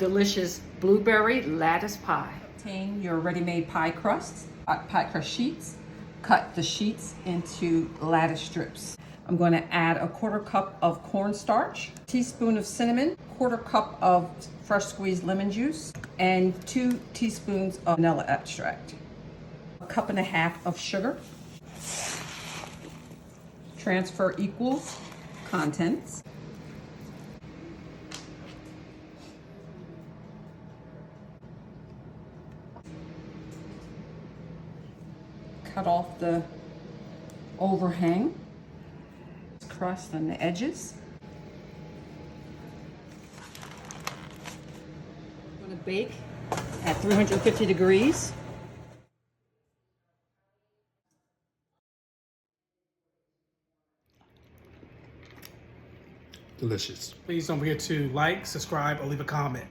delicious blueberry lattice pie. Obtain your ready-made pie crust sheets. Cut the sheets into lattice strips. I'm going to add a 1/4 cup of cornstarch, teaspoon of cinnamon, 1/4 cup of fresh squeezed lemon juice, and 2 teaspoons of vanilla extract. A 1.5 cups of sugar. Transfer equals contents. Cut off the overhang, crust on the edges. I'm going to bake at 350 degrees. Delicious. Please don't forget to like, subscribe, or leave a comment.